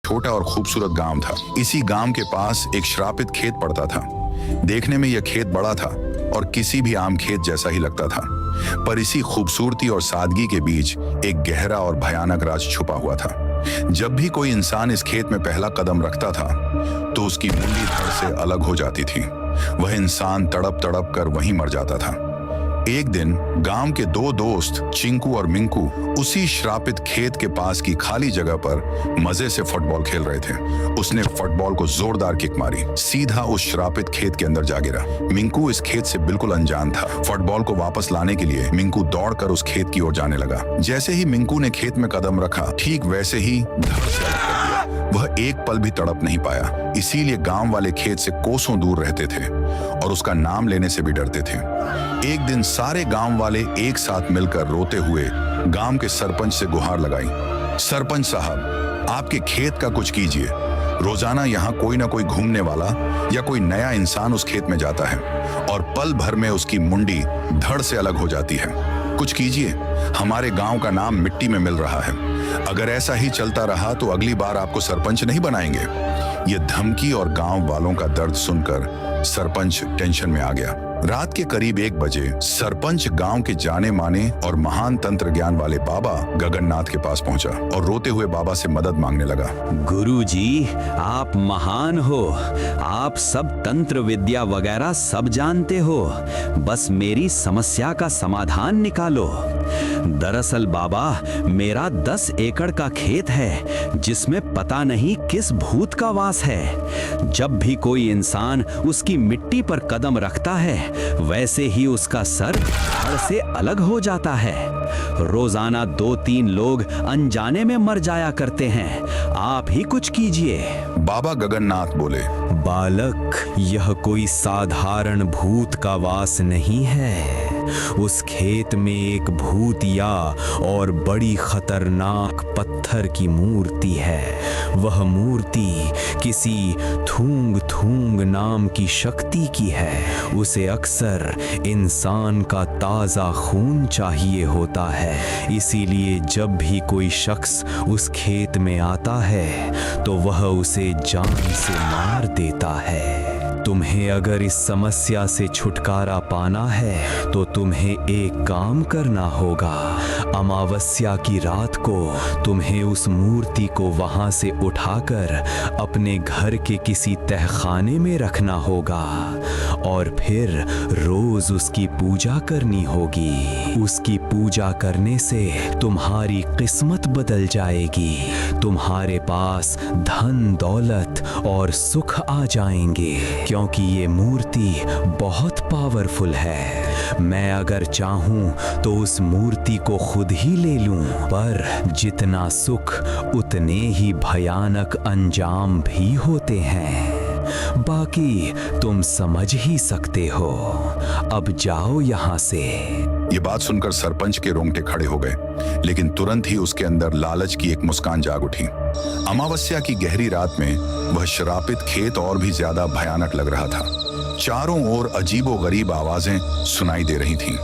छोटा और खूबसूरत गांव था। इसी गांव के पास एक श्रापित खेत पड़ता था। देखने में यह खेत बड़ा था और किसी भी आम खेत जैसा ही लगता था, पर इसी खूबसूरती और सादगी के बीच एक गहरा और भयानक राज छुपा हुआ था। जब भी कोई इंसान इस खेत में पहला कदम रखता था तो उसकी मुंडी धड़ से अलग हो जाती थी। वह इंसान तड़प तड़प कर वहीं मर जाता था। एक दिन गांव के दो दोस्त चिंकू और मिंकू उसी श्रापित खेत के पास की खाली जगह पर मजे से फुटबॉल खेल रहे थे। उसने फुटबॉल को जोरदार किक मारी, सीधा उस श्रापित खेत के अंदर जा गिरा। मिंकू इस खेत से बिल्कुल अनजान था। फुटबॉल को वापस लाने के लिए मिंकू दौड़कर उस खेत की ओर जाने लगा। जैसे ही मिंकू ने खेत में कदम रखा, ठीक वैसे ही धड़ से अलग कर दिया। वह एक पल भी तड़प नहीं पाया। इसीलिए गांव वाले खेत से कोसों दूर रहते थे और उसका नाम लेने से भी डरते थे। एक दिन सारे गांव वाले एक साथ मिलकर रोते हुए गांव के सरपंच से गुहार लगाई। सरपंच साहब, आपके खेत का कुछ कीजिए। रोजाना यहाँ कोई ना कोई घूमने वाला या कोई नया इंसान उस खेत में जाता है और पल भर में उसकी मुंडी धड़ से अलग हो जाती है। कुछ कीजिए, हमारे गांव का नाम मिट्टी में मिल रहा है। अगर ऐसा ही चलता रहा तो अगली बार आपको सरपंच नहीं बनाएंगे। ये धमकी और गांव वालों का दर्द सुनकर सरपंच टेंशन में आ गया। रात के करीब 1 बजे सरपंच गांव के जाने माने और महान तंत्र ज्ञान वाले बाबा गगननाथ के पास पहुंचा और रोते हुए बाबा से मदद मांगने लगा। गुरुजी, आप महान हो। आप सब तंत्र विद्या वगैरह सब जानते हो। बस मेरी समस्या का समाधान निकालो। दरअसल बाबा, मेरा 10 एकड़ का खेत है जिसमें पता नहीं किस भूत का वास है। जब भी कोई इंसान उसकी मिट्टी पर कदम रखता है, वैसे ही उसका सर धड़ से अलग हो जाता है। रोजाना 2-3 लोग अनजाने में मर जाया करते हैं। आप ही कुछ कीजिए। बाबा गगननाथ बोले, बालक, यह कोई साधारण भूत का वास नहीं है। उस खेत में एक भूतिया और बड़ी खतरनाक पत्थर की मूर्ति है। वह मूर्ति किसी थूंग थूंग नाम की शक्ति की है। उसे अक्सर इंसान का ताजा खून चाहिए होता है। इसीलिए जब भी कोई शख्स उस खेत में आता है तो वह उसे जान से मार देता है। तुम्हें अगर इस समस्या से छुटकारा पाना है तो तुम्हें एक काम करना होगा। अमावस्या की रात को तुम्हें उस मूर्ति को वहां से उठाकर अपने घर के किसी तहखाने में रखना होगा और फिर रोज उसकी पूजा करनी होगी। उसकी पूजा करने से तुम्हारी किस्मत बदल जाएगी। तुम्हारे पास धन दौलत और सुख आ जाएंगे, क्योंकि ये मूर्ति बहुत पावरफुल है। मैं अगर चाहूं तो उस मूर्ति को खुद ही ले लूं, पर जितना सुख उतने ही भयानक अंजाम भी होते हैं। बाकी तुम समझ ही सकते हो। अब जाओ यहाँ से। ये बात सुनकर सरपंच के रोंगटे खड़े हो गए, लेकिन तुरंत ही उसके अंदर लालच की एक मुस्कान जाग उठी। अमावस्या की गहरी रात में वह श्रापित खेत और भी ज्यादा भयानक लग रहा था। चारों ओर अजीबोगरीब आवाजें सुनाई दे रही थीं,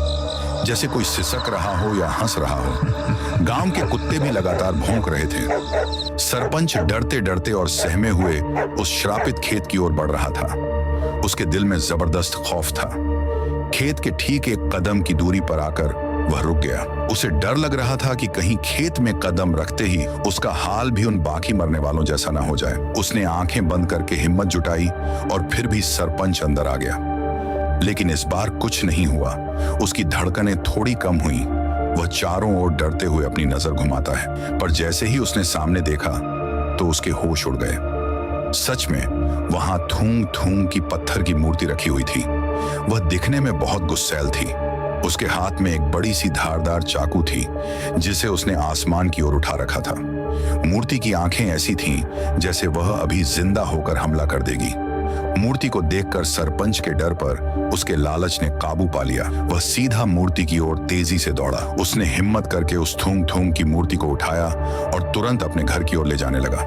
जैसे कोई सिसक रहा हो या हंस रहा हो। गांव के कुत्ते भी लगातार भौंक रहे थे। सरपंच डरते डरते और सहमे हुए उस श्रापित खेत की ओर बढ़ रहा था। उसके दिल में जबरदस्त खौफ था। खेत के ठीक 1 कदम की दूरी पर आकर वह रुक गया। उसे डर लग रहा था कि कहीं खेत में कदम रखते ही उसका हाल भी उन बाकी मरने वालों जैसा ना हो जाए। उसने आंखें बंद करके हिम्मत जुटाई और फिर भी सरपंच अंदर आ गया, लेकिन इस बार कुछ नहीं हुआ। उसकी धड़कनें थोड़ी कम हुई। वह चारों ओर डरते हुए अपनी नजर घुमाता है, पर जैसे ही उसने सामने देखा तो उसके होश उड़ गए। सच में वहां थूंग थूंग की पत्थर की मूर्ति रखी हुई थी। वह दिखने में बहुत गुस्सैल थी। उसके हाथ में एक बड़ी सी धारदार चाकू थी, जिसे उसने आसमान की ओर उठा रखा था। मूर्ति की आंखें ऐसी थीं जैसे वह अभी जिंदा होकर हमला कर देगी। मूर्ति को देखकर सरपंच के डर पर उसके लालच ने काबू पा लिया। वह सीधा मूर्ति की ओर तेजी से दौड़ा। उसने हिम्मत करके उस थूंग थूंग की मूर्ति को उठाया और तुरंत अपने घर की ओर ले जाने लगा।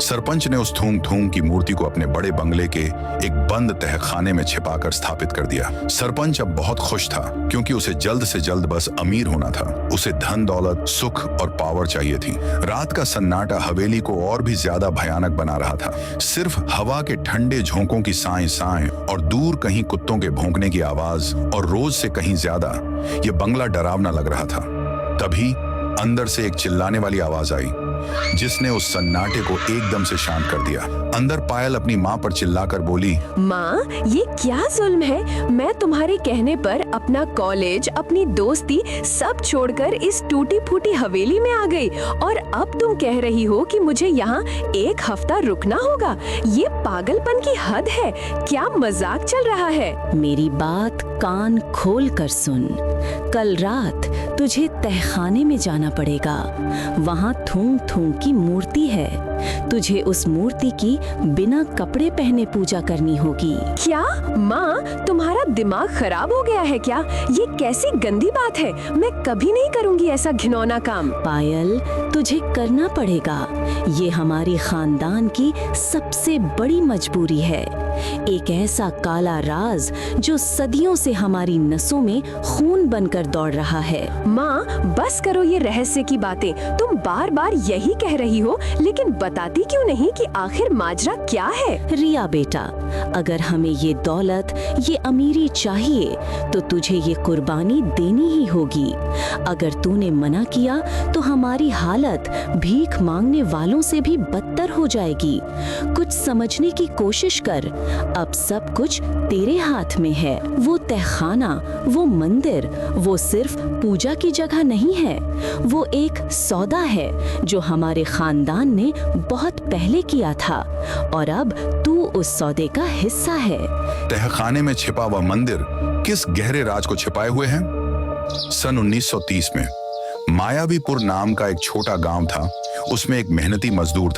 सरपंच ने उस थूंग थूंग की मूर्ति को अपने बड़े बंगले के एक बंद तहखाने में छिपाकर स्थापित कर दिया। सरपंच अब बहुत खुश था क्योंकि उसे जल्द से जल्द बस अमीर होना था। उसे धन दौलत, सुख और पावर चाहिए थी। रात का सन्नाटा हवेली को और भी ज्यादा भयानक बना रहा था। सिर्फ हवा के ठंडे झोंकों की साएं साएं और दूर कहीं कुत्तों के भौंकने की आवाज और रोज से कहीं ज्यादा यह बंगला डरावना लग रहा था। तभी अंदर से एक चिल्लाने वाली आवाज आई जिसने उस सन्नाटे को एकदम से शांत कर दिया। अंदर पायल अपनी माँ पर चिल्लाकर बोली, माँ, ये क्या जुल्म है? मैं तुम्हारे कहने पर अपना कॉलेज, अपनी दोस्ती सब छोड़कर इस टूटी फूटी हवेली में आ गई और अब तुम कह रही हो कि मुझे यहाँ एक हफ्ता रुकना होगा। ये पागलपन की हद है। क्या मजाक चल रहा है? मेरी बात कान खोल कर सुन। कल रात तुझे तहखाने में जाना पड़ेगा। वहाँ थूंग थूंग की मूर्ति है। तुझे उस मूर्ति की बिना कपड़े पहने पूजा करनी होगी। क्या माँ, तुम्हारा दिमाग खराब हो गया है क्या? ये कैसी गंदी बात है। मैं कभी नहीं करूँगी ऐसा घिनौना काम। पायल, तुझे करना पड़ेगा। ये हमारे खानदान की सबसे बड़ी मजबूरी है। एक ऐसा काला राज जो सदियों से हमारी नसों में खून बनकर दौड़ रहा है। माँ, बस करो ये रहस्य की बातें। तुम बार बार यही कह रही हो, लेकिन बताती क्यों नहीं कि आखिर माजरा क्या है? रिया बेटा, अगर हमें ये दौलत, ये अमीरी चाहिए तो तुझे ये कुर्बानी देनी ही होगी। अगर तूने मना किया तो हमारी हालत भीख मांगने वालों से भी बदतर हो जाएगी। कुछ समझने की कोशिश कर। अब सब कुछ तेरे हाथ में है। वो तहखाना, वो मंदिर, वो सिर्फ पूजा की जगह नहीं है। वो एक सौदा है जो हमारे खानदान ने बहुत पहले किया था और अब तू उस सौदे का हिस्सा है। तहखाने में छिपा हुआ मंदिर किस गहरे राज को छिपाए हुए है? सन 1930 में मायावीपुर नाम का एक छोटा गांव था। उसमें एक मेहनती मजदूर था